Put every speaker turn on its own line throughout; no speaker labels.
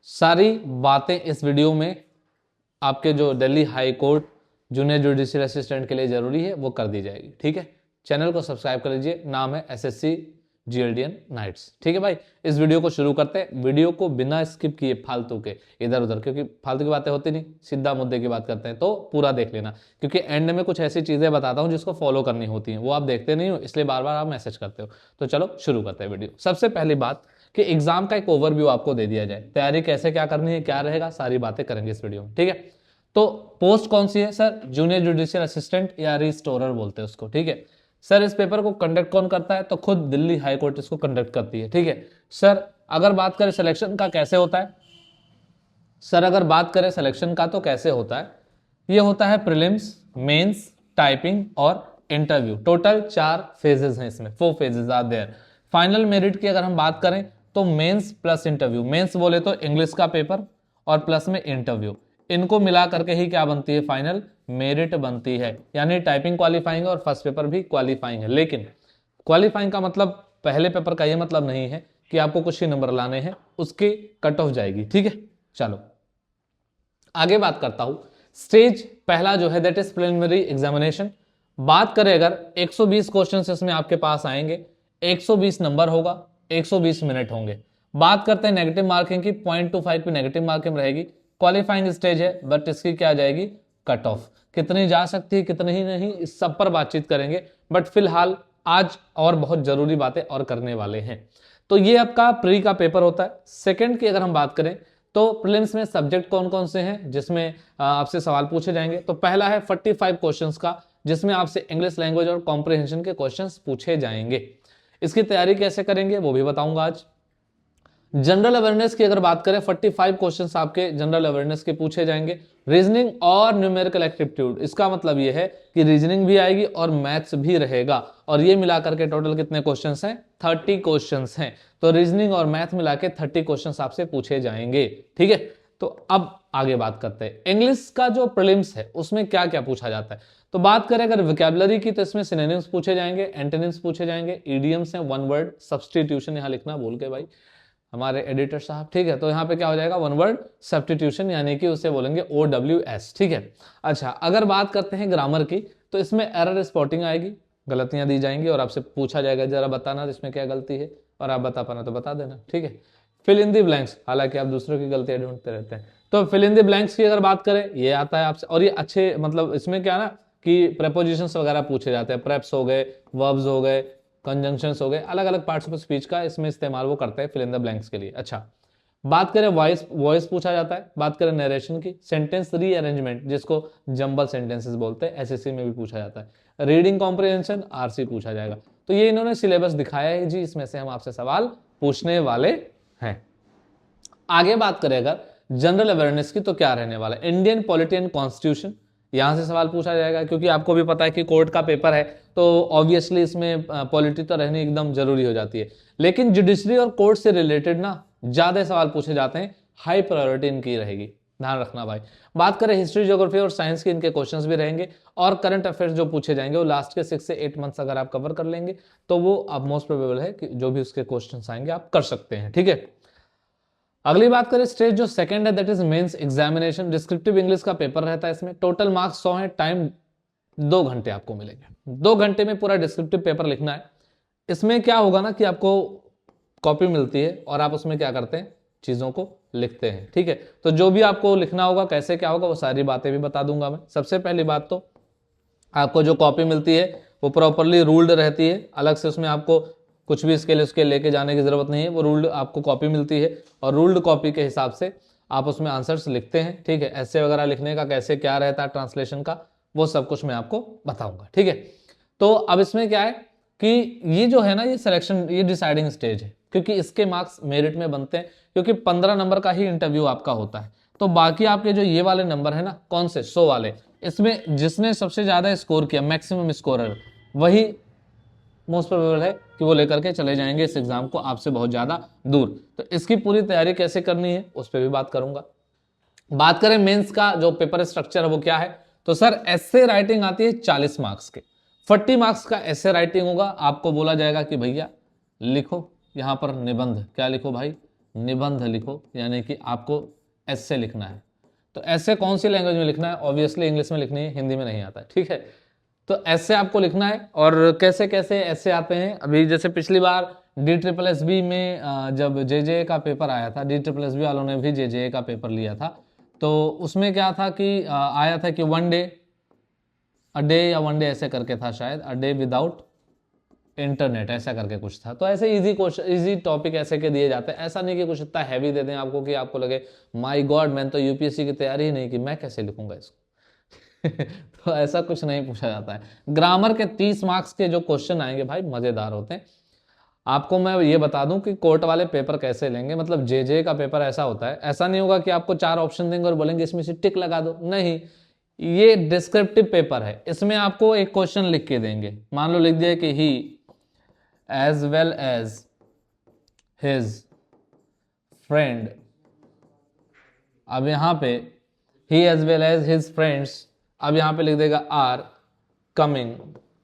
सारी बातें इस वीडियो में आपके जो Delhi high court junior judicial assistant के लिए जरूरी है वो कर दी जाएगी। ठीक है, चैनल को सब्सक्राइब कर लीजिए, नाम है एसएससी जीएलडीएन नाइट्स। ठीक है भाई, इस वीडियो को शुरू करते हैं। वीडियो को बिना स्किप किए फालतू के इधर उधर, क्योंकि फालतू की बातें होती नहीं, सीधा मुद्दे की बात करते हैं, तो पूरा देख लेना, क्योंकि एंड में कुछ ऐसी चीजें बताता हूं जिसको फॉलो करनी होती हैं, वो आप देखते नहीं हो, इसलिए बार बार आप मैसेज करते हो। तो चलो शुरू करते हैं वीडियो। सबसे पहली बात कि एग्जाम का एक ओवरव्यू आपको दे दिया जाए, तैयारी कैसे क्या करनी है, क्या रहेगा, सारी बातें करेंगे इस वीडियो में। ठीक है, तो पोस्ट कौन सी है सर? जूनियर जुडिशियल असिस्टेंट या रिस्टोरर बोलते हैं उसको। ठीक है सर, इस पेपर को कंडक्ट कौन करता है? तो खुद दिल्ली हाई कोर्ट इसको कंडक्ट करती है। ठीक है सर, अगर बात करें सिलेक्शन का कैसे होता है, सर अगर बात करें सिलेक्शन का तो कैसे होता है, ये होता है प्रीलिम्स, मेंस, टाइपिंग और इंटरव्यू। टोटल 4 फेजेस हैं इसमें, 4 phases are there. Final merit की अगर हम बात करें तो मेंस प्लस इंटरव्यू, मेंस बोले तो इंग्लिश का पेपर और प्लस में इंटरव्यू, इनको मिला करके ही क्या बनती है? फाइनल मेरिट बनती है। यानी टाइपिंग क्वालिफाइंग और फर्स्ट पेपर भी क्वालिफाइंग है, लेकिन क्वालिफाइंग का मतलब पहले पेपर का ये मतलब नहीं है कि आपको कुछ ही नंबर लाने हैं, उसकी कट ऑफ जाएगी। ठीक है, चलो आगे बात करता हूं। स्टेज पहला जो है दैट इज प्रिलिमिनरी एग्जामिनेशन। बात करें अगर 120 क्वेश्चन इसमें आपके पास आएंगे, 120 नंबर होगा, 120 मिनट होंगे। बात करते हैं नेगेटिव मार्किंग की, 0.25 की नेगेटिव मार्किंग रहेगी। क्वालिफाइंग स्टेज है, बट इसकी क्या जाएगी? Cut off. कितनी जा सकती है कितनी ही नहीं, इस सब पर बातचीत करेंगे, बट फिलहाल आज और बहुत जरूरी बातें और करने वाले हैं। तो ये आपका प्री का पेपर होता है। सेकंड की अगर हम बात करें तो प्रीलिम्स में सब्जेक्ट कौन कौन से हैं जिसमें आपसे सवाल पूछे जाएंगे, तो पहला है 45 क्वेश्चंस का, जिसमें आपसे इंग्लिश लैंग्वेज और कॉम्प्रिहेंशन के क्वेश्चंस पूछे जाएंगे। इसकी तैयारी कैसे करेंगे वो भी बताऊंगा आज। जनरल अवेयरनेस की अगर बात करें, 45 क्वेश्चंस आपके जनरल अवेयरनेस के पूछे जाएंगे। रीजनिंग और न्यूमेरिकल एप्टीट्यूड, इसका मतलब यह है कि रीजनिंग भी आएगी और मैथ्स भी रहेगा, और ये मिलाकर के टोटल कितने क्वेश्चंस हैं? 30 क्वेश्चंस हैं। तो रीजनिंग और मैथ मिला के 30 क्वेश्चंस आपसे पूछे जाएंगे। ठीक है, तो अब आगे बात करते हैं इंग्लिश का जो प्रीलिम्स है उसमें क्या क्या पूछा जाता है। तो बात करें अगर वोकैबुलरी की, तो इसमें सिनोनिम्स पूछे जाएंगे, एंटोनिम्स पूछे जाएंगे, इडियम्स हैं, वन वर्ड सब्स्टिट्यूशन, यहां लिखना भूल के भाई हमारे एडिटर साहब। ठीक है, तो यहाँ पे क्या हो जाएगा? वन वर्ड सब्स्टिट्यूशन, यानी कि उसे बोलेंगे OWS। ठीक है, अच्छा अगर बात करते हैं ग्रामर की, तो इसमें एरर स्पॉटिंग आएगी, गलतियां दी जाएंगी और आपसे पूछा जाएगा जरा बताना इसमें क्या गलती है, और आप बता पाना तो बता देना। ठीक है, फिल इन दी ब्लैंक्स, हालांकि आप दूसरों की गलतियां ढूंढते रहते हैं, तो फिल इन दी ब्लैंक्स की अगर बात करें ये आता है आपसे, और ये अच्छे मतलब इसमें क्या ना कि प्रेपोजिशंस वगैरह पूछे जाते हैं, प्रेप्स हो गए, वर्ब्स हो गए, कंजंक्शंस हो गए, अलग अलग पार्ट्स ऑफ स्पीच का इसमें इस्तेमाल वो करते हैं फिल इन द ब्लैंक्स के लिए। अच्छा बात करें वॉइस पूछा जाता है। बात करें नरेशन की, सेंटेंस रीअरेंजमेंट जिसको जंबल सेंटेंसेस बोलते हैं, एसएससी में भी पूछा जाता है। रीडिंग कॉम्प्रिहेंशन आरसी पूछा जाएगा। तो ये इन्होंने सिलेबस दिखाया है जी, इसमें से हम आपसे सवाल पूछने वाले हैं। आगे बात करें अगर जनरल अवेयरनेस की, तो क्या रहने वाला है? इंडियन पॉलिटी एंड कॉन्स्टिट्यूशन, यहां से सवाल पूछा जाएगा, क्योंकि आपको भी पता है कि कोर्ट का पेपर है, तो ऑब्वियसली इसमें पॉलिटी तो रहनी एकदम जरूरी हो जाती है। लेकिन जुडिशरी और कोर्ट से रिलेटेड ना ज्यादा सवाल पूछे जाते हैं, हाई प्रायोरिटी इनकी रहेगी, ध्यान रखना भाई। बात करें हिस्ट्री, ज्योग्राफी और साइंस के, इनके क्वेश्चंस भी रहेंगे, और करंट अफेयर्स जो पूछे जाएंगे वो लास्ट के 6 से 8 मंथ्स अगर आप कवर कर लेंगे तो वो अब मोस्ट प्रोबेबल है कि जो भी उसके क्वेश्चंस आएंगे आप कर सकते हैं। ठीक है, अगली बात करें स्टेज जो सेकंड है that is mains examination. Descriptive English का पेपर रहता है इसमें, टोटल मार्क्स 100 है, टाइम 2 घंटे आपको मिलेंगे। 2 घंटे में पूरा डिस्क्रिप्टिव पेपर लिखना है। इसमें क्या होगा ना कि आपको कॉपी मिलती है और आप उसमें क्या करते हैं? चीजों को लिखते हैं। ठीक है, तो जो भी आपको लिखना होगा, कैसे क्या होगा, वो सारी बातें भी बता दूंगा मैं। सबसे पहली बात तो आपको जो कॉपी मिलती है वो प्रॉपरली रूल्ड रहती है, अलग से उसमें आपको कुछ भी इसके लिए उसके लेके जाने की जरूरत नहीं है, वो रूल्ड आपको कॉपी मिलती है, और रूल्ड कॉपी के हिसाब से आप उसमें आंसर्स लिखते हैं। ठीक है, ऐसे वगैरह लिखने का कैसे क्या रहता है ट्रांसलेशन का, वो सब कुछ मैं आपको बताऊंगा। ठीक है, तो अब इसमें क्या है कि ये जो है ना, ये सिलेक्शन, ये डिसाइडिंग स्टेज है, क्योंकि इसके मार्क्स मेरिट में बनते हैं, क्योंकि 15 नंबर का ही इंटरव्यू आपका होता है। तो बाकी आपके जो ये वाले नंबर है ना, कौन से 100 वाले, इसमें जिसने सबसे ज्यादा स्कोर किया, मैक्सिमम स्कोरर, वही मोस्ट प्रोबेबल है कि वो लेकर के चले जाएंगे इस एग्जाम को आपसे बहुत ज्यादा दूर। तो इसकी पूरी तैयारी कैसे करनी है उस पर भी बात करूंगा। बात करें मेंस का जो पेपर स्ट्रक्चर है वो क्या है, तो सर एसे राइटिंग आती है 40 मार्क्स के, 40 मार्क्स का एसे राइटिंग होगा। आपको बोला जाएगा कि भैया लिखो यहां पर निबंध, क्या लिखो भाई? निबंध लिखो, यानी कि आपको ऐसे लिखना है। तो ऐसे कौन सी लैंग्वेज में लिखना है? ऑब्वियसली इंग्लिश में लिखनी है, हिंदी में नहीं आता है, ठीक है। तो ऐसे आपको लिखना है। और कैसे कैसे ऐसे आते हैं, अभी जैसे पिछली बार DSSB में जब JJA का पेपर आया था, DSSB वालों ने भी JJA का पेपर लिया था, तो उसमें क्या था कि आया था कि अ डे या वन डे ऐसे करके था शायद, अ डे विदाउट इंटरनेट ऐसा करके कुछ था। तो ऐसे इजी क्वेश्चन, इजी टॉपिक ऐसे के दिए जाते हैं। ऐसा नहीं कि कुछ इतना हैवी दे दें आपको कि आपको लगे माय गॉड मैंने तो UPSC की तैयारी ही नहीं की, मैं कैसे लिखूंगा इसको। तो ऐसा कुछ नहीं पूछा जाता है। ग्रामर के 30 मार्क्स के जो क्वेश्चन आएंगे भाई मजेदार होते हैं। आपको मैं ये बता दूं कि कोर्ट वाले पेपर कैसे लेंगे, मतलब JJA का पेपर ऐसा होता है, ऐसा नहीं होगा कि आपको 4 ऑप्शन देंगे और बोलेंगे इसमें से टिक लगा दो, नहीं। ये डिस्क्रिप्टिव पेपर है, इसमें आपको एक क्वेश्चन लिख के देंगे। मान लो लिख दिया कि ही as well as his friend, अब यहां पे he as well as his friends, अब यहां पे लिख देगा are coming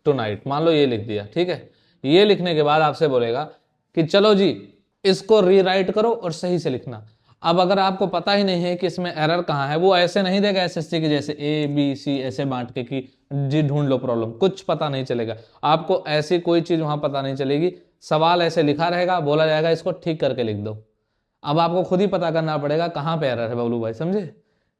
tonight, मान लो ये लिख दिया, ठीक है। ये लिखने के बाद आपसे बोलेगा कि चलो जी इसको रीराइट करो और सही से लिखना। अब अगर आपको पता ही नहीं है कि इसमें एरर कहाँ है, वो ऐसे नहीं देगा SSC के जैसे A B C ऐसे बांट के कि जी ढूंढ लो प्रॉब्लम, कुछ पता नहीं चलेगा आपको, ऐसी कोई चीज वहां पता नहीं चलेगी। सवाल ऐसे लिखा रहेगा, बोला जाएगा इसको ठीक करके लिख दो। अब आपको खुद ही पता करना पड़ेगा कहाँ पे एरर है बबलू भाई, समझे।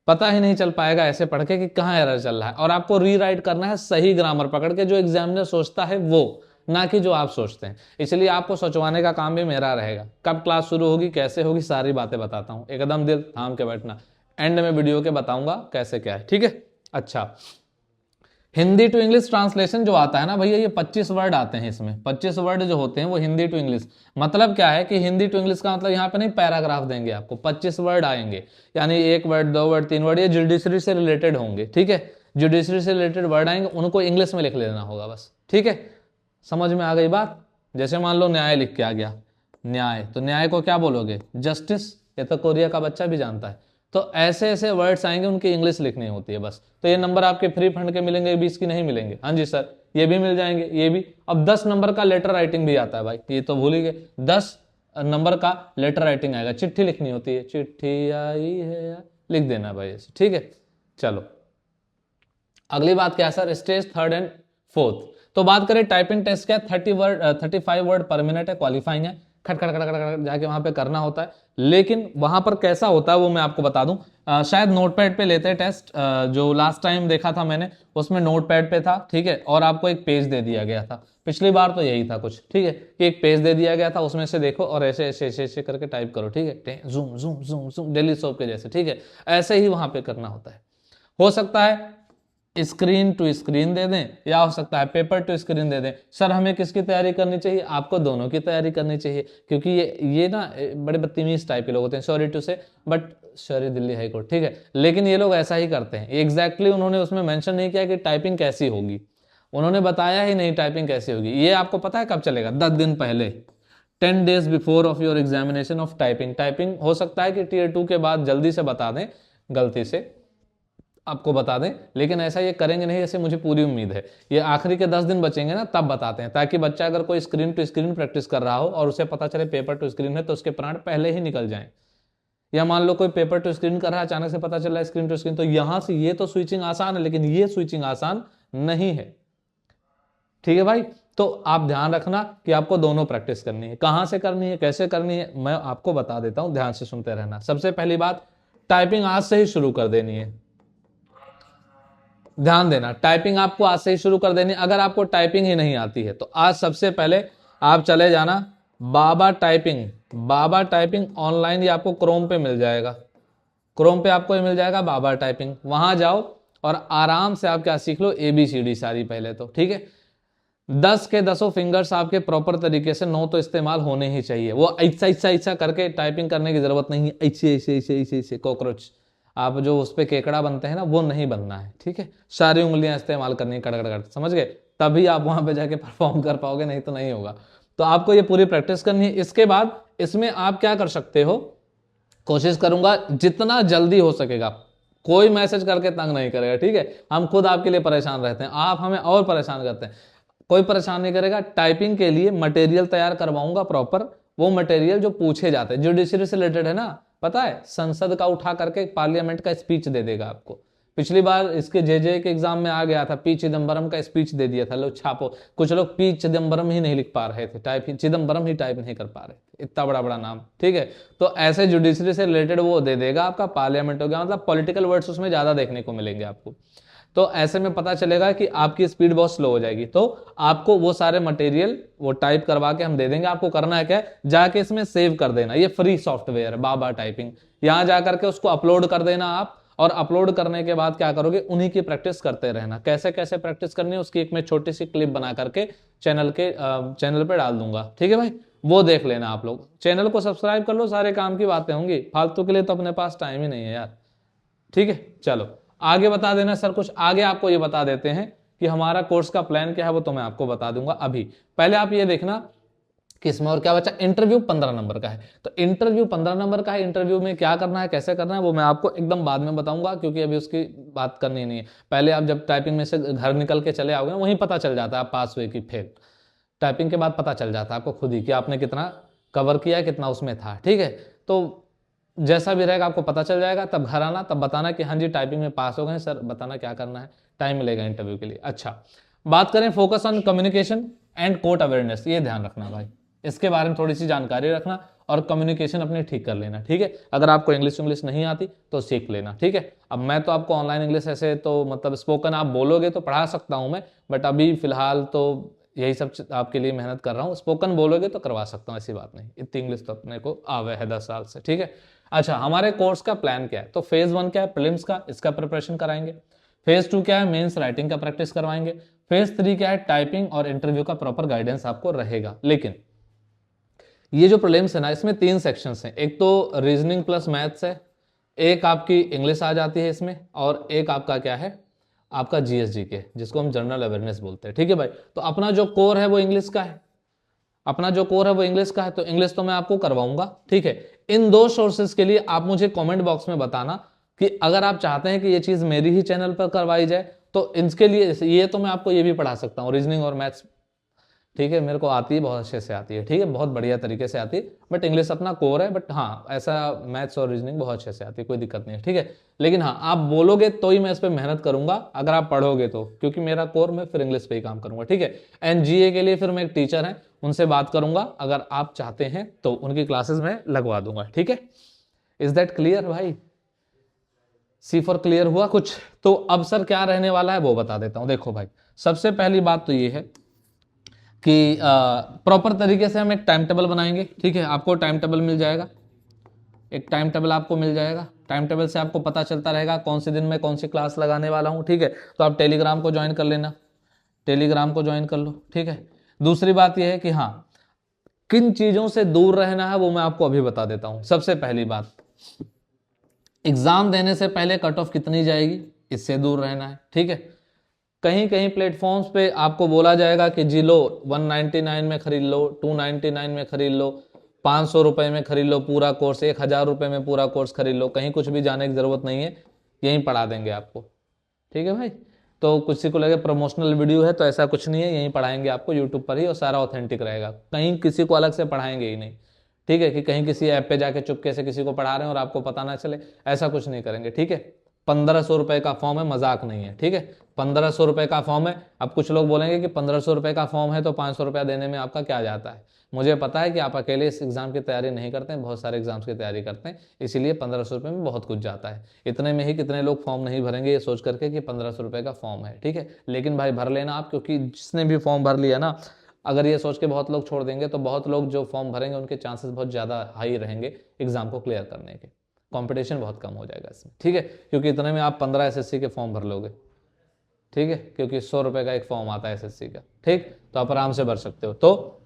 पता ही नहीं चल पाएगा ऐसे पढ़ के कि कहाँ एरर चल रहा है। और आपको रीराइट करना है सही ग्रामर पकड़ के, जो एग्जामिनर सोचता है वो, ना कि जो आप सोचते हैं। इसलिए आपको सोचवाने का काम भी मेरा रहेगा। कब क्लास शुरू होगी, कैसे होगी, सारी बातें बताता हूं, एकदम दिल थाम के बैठना। एंड में वीडियो के बताऊंगा कैसे क्या है, ठीक है। अच्छा, हिंदी टू इंग्लिश ट्रांसलेशन जो आता है ना भैया, ये 25 वर्ड आते हैं इसमें। 25 वर्ड जो होते हैं वो हिंदी टू इंग्लिश, मतलब क्या है कि हिंदी टू इंग्लिश का मतलब यहाँ पे नहीं पैराग्राफ देंगे आपको, 25 वर्ड आएंगे, यानी 1 वर्ड 2 वर्ड 3 वर्ड, ये जुडिशरी से रिलेटेड होंगे, ठीक है। जुडिशरी से रिलेटेड वर्ड आएंगे, उनको इंग्लिश में लिख लेना होगा बस, ठीक है। समझ में आ गई बात। जैसे मान लो न्याय लिख के आ गया, न्याय, तो न्याय को क्या बोलोगे? जस्टिस। ये तो कोरिया का बच्चा भी जानता है। तो ऐसे ऐसे वर्ड्स आएंगे, उनकी इंग्लिश लिखनी होती है बस। तो ये नंबर आपके फ्री फंड के मिलेंगे, 20 की नहीं मिलेंगे। हाँ जी सर, ये भी मिल जाएंगे, ये भी। अब 10 नंबर का लेटर राइटिंग भी आता है भाई, ये तो भूल ही गए। 10 नंबर का लेटर राइटिंग आएगा, चिट्ठी लिखनी होती है, चिट्ठी आई है, लिख देना भाई ऐसे, ठीक है। चलो अगली बात क्या है sir, stage 3rd and 4th। तो बात करें टाइपिंग टेस्ट क्या, 35 वर्ड पर मिनट है, क्वालिफाइंग है, खट खट खट खट जाके वहां पे करना होता है। लेकिन वहां पर कैसा होता है वो मैं आपको बता दूं। शायद नोटपैड पे लेते हैं टेस्ट, जो लास्ट टाइम देखा था मैंने उसमें नोटपैड पे था, ठीक है। और आपको एक पेज दे दिया गया था, पिछली बार तो यही था कुछ, ठीक है, कि एक पेज दे दिया गया था, उसमें से देखो और ऐसे ऐसे ऐसे ऐसे करके टाइप करो, ठीक है। Zoom zoom zoom zoom, daily soap के जैसे, ठीक है। ऐसे ही वहां पे करना होता है। हो सकता है स्क्रीन टू स्क्रीन दे दें, या हो सकता है पेपर टू स्क्रीन दे दें। सर हमें किसकी तैयारी करनी चाहिए? आपको दोनों की तैयारी करनी चाहिए, क्योंकि ये ना बड़े बदतमीज टाइप के लोग होते हैं, सॉरी टू से, but sorry Delhi high court, ठीक है। लेकिन ये लोग ऐसा ही करते हैं। एग्जैक्टली उन्होंने उसमें मेंशन नहीं किया कि टाइपिंग कैसी होगी, उन्होंने बताया ही नहीं टाइपिंग कैसी होगी। ये आपको पता है कब चलेगा? 10 दिन पहले, 10 days before of your examination of typing. Typing हो सकता है कि Tier 2 के बाद जल्दी से बता दें, गलती से आपको बता दें, लेकिन ऐसा ये करेंगे नहीं, ऐसे मुझे पूरी उम्मीद है। ये आखिरी के 10 दिन बचेंगे ना, तब बताते हैं, ताकि बच्चा अगर कोई स्क्रीन टू स्क्रीन प्रैक्टिस कर रहा हो और उसे पता चले पेपर टू स्क्रीन है, तो उसके प्राण पहले ही निकल जाएं। या मान लो कोई पेपर टू स्क्रीन कर रहा है, अचानक से पता चल रहा है स्क्रीन टू स्क्रीन, तो यहां से ये तो स्विचिंग आसान है, लेकिन ये स्विचिंग आसान नहीं है, ठीक है भाई। तो आप ध्यान रखना कि आपको दोनों प्रैक्टिस करनी है। कहां से करनी है, कैसे करनी है, मैं आपको बता देता हूं, ध्यान से सुनते रहना। सबसे पहली बात, टाइपिंग आज से ही शुरू कर देनी है। ध्यान देना, टाइपिंग आपको आज से ही शुरू कर देनी। अगर आपको टाइपिंग ही नहीं आती है तो आज सबसे पहले आप चले जाना बाबा टाइपिंग। बाबा टाइपिंग ऑनलाइन ये आपको क्रोम पे मिल जाएगा, क्रोम पे आपको ये मिल जाएगा बाबा टाइपिंग। वहां जाओ और आराम से आप क्या सीख लो, ABCD सारी पहले तो, ठीक है। 10 के 10 फिंगर्स आपके प्रॉपर तरीके से 9 तो इस्तेमाल होने ही चाहिए। वो ऐसा ऐसा ऐसा करके टाइपिंग करने की जरूरत नहीं है, ऐसे ऐसे ऐसे ऐसे ऐसे कॉकरोच, आप जो उस पे केकड़ा बनते हैं ना, वो नहीं बनना है, ठीक है। सारी उंगलियां इस्तेमाल करनी है, कड़कड़, समझ गए, तभी आप वहां पे जाके परफॉर्म कर पाओगे, नहीं तो नहीं होगा। तो आपको ये पूरी प्रैक्टिस करनी है। इसके बाद इसमें आप क्या कर सकते हो, कोशिश करूंगा जितना जल्दी हो सकेगा, कोई मैसेज करके तंग नहीं करेगा, ठीक है। हम खुद आपके लिए परेशान रहते हैं, आप हमें और परेशान करते हैं, कोई परेशान नहीं करेगा। टाइपिंग के लिए मटेरियल तैयार करवाऊंगा प्रॉपर, वो मटेरियल जो पूछे जाते हैं, जुडिशरी से रिलेटेड है ना, पता है, संसद का उठा करके पार्लियामेंट का स्पीच दे देगा आपको। पिछली बार इसके जे के एग्जाम में आ गया था, पी चिदम्बरम का स्पीच दे दिया था, लो छापो। कुछ लोग पी चिदम्बरम ही नहीं लिख पा रहे थे, टाइप ही चिदम्बरम ही टाइप नहीं कर पा रहे थे, इतना बड़ा बड़ा नाम, ठीक है। तो ऐसे जुडिशरी से रिलेटेड वो दे देगा आपका, पार्लियामेंट हो गया, मतलब पॉलिटिकल वर्ड्स उसमें ज्यादा देखने को मिलेंगे आपको। तो ऐसे में पता चलेगा कि आपकी स्पीड बहुत स्लो हो जाएगी। तो आपको वो सारे मटेरियल वो टाइप करवा के हम दे देंगे। आपको करना है क्या, जाके इसमें सेव कर देना, ये फ्री सॉफ्टवेयर है बाबा टाइपिंग, यहां जाकर के उसको अपलोड कर देना आप। और अपलोड करने के बाद क्या करोगे, उन्हीं की प्रैक्टिस करते रहना। कैसे कैसे प्रैक्टिस करनी है उसकी एक मैं छोटी सी क्लिप बना करके चैनल पे डाल दूंगा, ठीक है भाई, वो देख लेना आप लोग। चैनल को सब्सक्राइब कर लो, सारे काम की बातें होंगी, फालतू के लिए तो अपने पास टाइम ही नहीं है यार, ठीक है। चलो आगे बता देना सर कुछ, आगे आपको ये बता देते हैं कि हमारा कोर्स का प्लान क्या है, वो तो मैं आपको बता दूंगा अभी। पहले आप ये देखना कि इसमें और क्या बचा, इंटरव्यू 15 नंबर का है। तो इंटरव्यू 15 नंबर का है, इंटरव्यू में क्या करना है, कैसे करना है, वो मैं आपको एकदम बाद में बताऊंगा, क्योंकि अभी उसकी बात करनी नहीं है। पहले आप जब टाइपिंग में से घर निकल के चले आओगे, वहीं पता चल जाता है आप पास हुए कि फेल। टाइपिंग के बाद पता चल जाता है आपको खुद ही कि आपने कितना कवर किया, कितना उसमें था, ठीक है। तो जैसा भी रहेगा आपको पता चल जाएगा, तब घर आना, तब बताना कि हाँ जी टाइपिंग में पास हो गए सर, बताना क्या करना है, टाइम मिलेगा इंटरव्यू के लिए। अच्छा, बात करें focus on communication and court awareness, ये ध्यान रखना भाई, इसके बारे में थोड़ी सी जानकारी रखना और कम्युनिकेशन अपने ठीक कर लेना, ठीक है। अगर आपको इंग्लिश नहीं आती तो सीख लेना, ठीक है। अब मैं तो आपको ऑनलाइन इंग्लिश ऐसे तो मतलब स्पोकन आप बोलोगे तो पढ़ा सकता हूं मैं, बट अभी फिलहाल तो यही सब आपके लिए मेहनत कर रहा हूँ। स्पोकन बोलोगे तो करवा सकता हूँ, ऐसी बात नहीं, इतनी इंग्लिश तो अपने को आवे है 10 साल से, ठीक है। अच्छा, हमारे कोर्स का प्लान क्या है, तो फेज 1 क्या है, प्रीलिम्स का, इसका प्रिपरेशन कराएंगे। फेज 2 क्या है, मेंस राइटिंग का प्रैक्टिस करवाएंगे। फेज 3 क्या है, टाइपिंग और इंटरव्यू का प्रॉपर गाइडेंस आपको रहेगा। लेकिन ये जो प्रीलिम्स है ना, इसमें 3 सेक्शंस हैं, एक तो रीजनिंग प्लस मैथ्स है, एक आपकी इंग्लिश आ जाती है इसमें, और एक आपका क्या है, आपका जीएसजी के, जिसको हम जनरल अवेयरनेस बोलते हैं, ठीक है भाई। तो अपना जो कोर है वो इंग्लिश का है, अपना जो कोर है वो इंग्लिश का है, तो इंग्लिश तो मैं आपको करवाऊंगा, ठीक है। इन 2 सोर्सेज के लिए आप मुझे कमेंट बॉक्स में बताना कि अगर आप चाहते हैं कि ये चीज मेरी ही चैनल पर करवाई जाए, तो इनके लिए ये तो मैं आपको ये भी पढ़ा सकता हूँ, रीजनिंग और मैथ्स, ठीक है, मेरे को आती है, बहुत अच्छे से आती है, ठीक है, बहुत बढ़िया तरीके से आती है। बट इंग्लिश अपना कोर है, बट हाँ ऐसा मैथ्स और रीजनिंग बहुत अच्छे से आती है, कोई दिक्कत नहीं है, ठीक है। लेकिन हाँ, आप बोलोगे तो ही मैं इस पर मेहनत करूंगा, अगर आप पढ़ोगे तो, क्योंकि मेरा कोर मैं फिर इंग्लिश पे ही काम करूंगा, ठीक है। एनजीए के लिए फिर मैं एक टीचर है, उनसे बात करूंगा, अगर आप चाहते हैं तो उनकी क्लासेस में लगवा दूंगा, ठीक है। इज दैट क्लियर भाई, सी फॉर क्लियर हुआ कुछ। तो अब सर क्या रहने वाला है वो बता देता हूं। देखो भाई, सबसे पहली बात तो ये है कि प्रॉपर तरीके से हम एक टाइम टेबल बनाएंगे, ठीक है। आपको टाइम टेबल मिल जाएगा, एक टाइम टेबल आपको मिल जाएगा, टाइम टेबल से आपको पता चलता रहेगा कौन से दिन में कौन सी क्लास लगाने वाला हूं, ठीक है। तो आप टेलीग्राम को ज्वाइन कर लेना, टेलीग्राम को ज्वाइन कर लो, ठीक है। दूसरी बात यह है कि हाँ, किन चीजों से दूर रहना है वो मैं आपको अभी बता देता हूं। सबसे पहली बात, एग्जाम देने से पहले कट ऑफ कितनी जाएगी, इससे दूर रहना है, ठीक है। कहीं कहीं प्लेटफॉर्म्स पे आपको बोला जाएगा कि जी लो 199 में खरीद लो, 299 में खरीद लो, 500 रुपए में खरीद लो पूरा कोर्स, 1000 रुपए में पूरा कोर्स खरीद लो। कहीं कुछ भी जाने की जरूरत नहीं है, यहीं पढ़ा देंगे आपको, ठीक है भाई। तो किसी को लगे प्रमोशनल वीडियो है, तो ऐसा कुछ नहीं है, यहीं पढ़ाएंगे आपको यूट्यूब पर ही, और सारा ऑथेंटिक रहेगा, कहीं किसी को अलग से पढ़ाएंगे ही नहीं, ठीक है। कि कहीं किसी ऐप पे जाके चुपके से किसी को पढ़ा रहे हैं और आपको पता ना चले, ऐसा कुछ नहीं करेंगे, ठीक है। 1500 रुपए का फॉर्म है, मजाक नहीं है, ठीक है। 1500 रुपए का फॉर्म है। अब कुछ लोग बोलेंगे कि 1500 रुपए का फॉर्म है तो 500 रुपया देने में आपका क्या जाता है। मुझे पता है कि आप अकेले इस एग्जाम की तैयारी नहीं करते हैं, बहुत सारे एग्जाम्स की तैयारी करते हैं, इसीलिए 1500 रुपये में बहुत कुछ जाता है। इतने में ही कितने लोग फॉर्म नहीं भरेंगे ये सोच करके कि 1500 रुपये का फॉर्म है, ठीक है। लेकिन भाई भर लेना आप, क्योंकि जिसने भी फॉर्म भर लिया ना, अगर ये सोच के बहुत लोग छोड़ देंगे तो बहुत लोग जो फॉर्म भरेंगे उनके चांसेस बहुत ज़्यादा हाई रहेंगे एग्जाम को क्लियर करने के, कंपटीशन बहुत कम हो जाएगा इसमें, ठीक है। क्योंकि इतने में आप 15 एसएससी के फॉर्म भर लोगे, ठीक है, क्योंकि 100 रुपए का एक फॉर्म आता है एसएससी का, ठीक। तो आप आराम से भर सकते हो। तो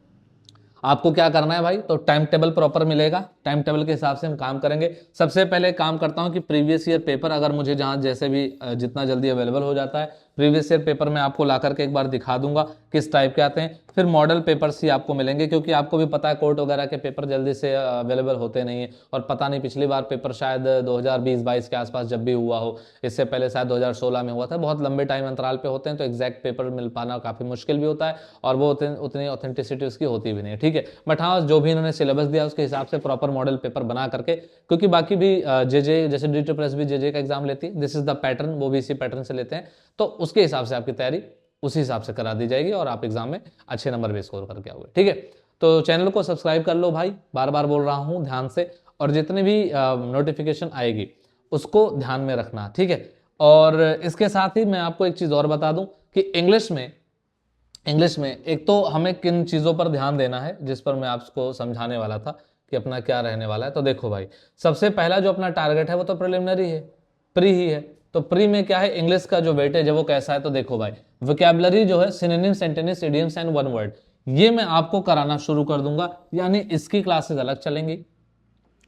आपको क्या करना है भाई, तो टाइम टेबल प्रॉपर मिलेगा, टाइम टेबल के हिसाब से हम काम करेंगे। सबसे पहले काम करता हूं कि प्रीवियस ईयर पेपर, अगर मुझे जहां जैसे भी जितना जल्दी अवेलेबल हो जाता है प्रीवियस ईयर पेपर में आपको ला करके एक बार दिखा दूंगा किस टाइप के आते हैं। फिर मॉडल पेपर्स ही आपको मिलेंगे, क्योंकि आपको भी पता है कोर्ट वगैरह के पेपर जल्दी से अवेलेबल होते नहीं है, और पता नहीं पिछली बार पेपर शायद 2020-22 के आसपास जब भी हुआ हो, इससे पहले शायद 2016 में हुआ था। बहुत लंबे टाइम अंतराल पे होते हैं, तो एग्जैक्ट पेपर मिल पाना काफ़ी मुश्किल भी होता है, और वो उतनी ऑथेंटिसिटी उसकी होती भी नहीं है, ठीक है। बट हाँ, जो भी इन्होंने सिलेबस दिया उसके हिसाब से प्रॉपर मॉडल पेपर बना करके, क्योंकि बाकी भी जेजे जैसे DTPS भी जेजे का एग्जाम लेती है, दिस इज द पैटर्न, वो भी इसी पैटर्न से लेते हैं, तो उसके हिसाब से आपकी तैयारी उसी हिसाब से करा दी जाएगी और आप एग्जाम में अच्छे नंबर भी स्कोर करके आओगे, ठीक है। तो चैनल को सब्सक्राइब कर लो भाई, बार बार बोल रहा हूं ध्यान से, और जितने भी नोटिफिकेशन आएगी उसको ध्यान में रखना, ठीक है। और इसके साथ ही मैं आपको एक चीज और बता दूं कि इंग्लिश में एक तो हमें किन चीजों पर ध्यान देना है, जिस पर मैं आपको समझाने वाला था कि अपना क्या रहने वाला है। तो देखो भाई, सबसे पहला जो अपना टारगेट है वो तो प्रिलिमिनरी है, प्री ही है। तो प्री में क्या है, इंग्लिश का जो वेटेज है वो कैसा है, तो देखो भाई, वोकैबुलरी जो है, synonyms, antonyms, idioms and one word, ये मैं आपको कराना शुरू कर दूंगा, यानी इसकी क्लासेस अलग चलेंगी।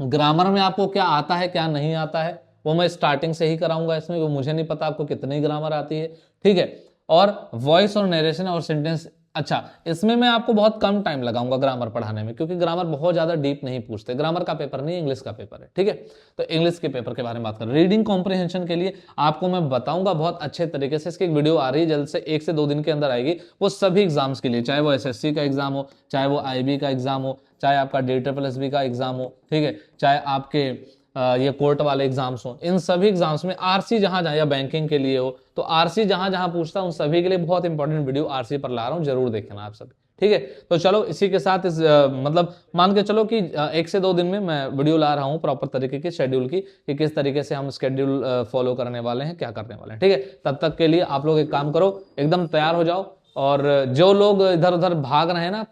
ग्रामर में आपको क्या आता है क्या नहीं आता है वो मैं स्टार्टिंग से ही कराऊंगा इसमें, वो मुझे नहीं पता आपको कितनी ग्रामर आती है, ठीक है। और वॉइस और नरेशन और सेंटेंस, अच्छा इसमें मैं आपको बहुत कम टाइम लगाऊंगा ग्रामर पढ़ाने में, क्योंकि ग्रामर बहुत ज्यादा डीप नहीं पूछते, ग्रामर का पेपर नहीं, इंग्लिश का पेपर है, ठीक है। तो इंग्लिश के पेपर के बारे में बात करें, रीडिंग कॉम्प्रिहेंशन के लिए आपको मैं बताऊंगा बहुत अच्छे तरीके से, इसकी एक वीडियो आ रही है जल्द से, 1 से 2 दिन के अंदर आएगी, वो सभी एग्जाम्स के लिए, चाहे वो SSC का एग्जाम हो, चाहे वो IB का एग्जाम हो, चाहे आपका DSSB का एग्जाम हो, ठीक है, चाहे आपके ये कोर्ट वाले एग्जाम्स हो, इन सभी एग्जाम्स में RC जहां जहां, या बैंकिंग के लिए हो तो RC जहां जहां पूछता हूं उन सभी के लिए बहुत इंपॉर्टेंट वीडियो RC पर ला रहा हूं, जरूर देखना आप सभी, ठीक है। तो चलो इसी के साथ इस मतलब मान के चलो कि 1 से 2 दिन में मैं वीडियो ला रहा हूं प्रॉपर तरीके की शेड्यूल की, कि किस तरीके से हम शेड्यूल फॉलो करने वाले हैं, क्या करने वाले हैं, ठीक है। तब तक के लिए आप लोग एक काम करो, एकदम तैयार हो जाओ, और जो लोग इधर उधर भाग रहे हैं ना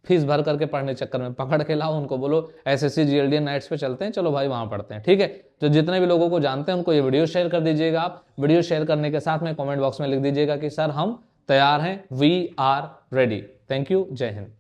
फीस भर करके पढ़ने चक्कर में, पकड़ के लाओ उनको, बोलो SSC GLDN नाइट्स पे चलते हैं, चलो भाई वहां पढ़ते हैं, ठीक है। तो जितने भी लोगों को जानते हैं उनको ये वीडियो शेयर कर दीजिएगा आप। वीडियो शेयर करने के साथ में कमेंट बॉक्स में लिख दीजिएगा कि सर हम तैयार हैं, we are ready. Thank you, Jai Hind.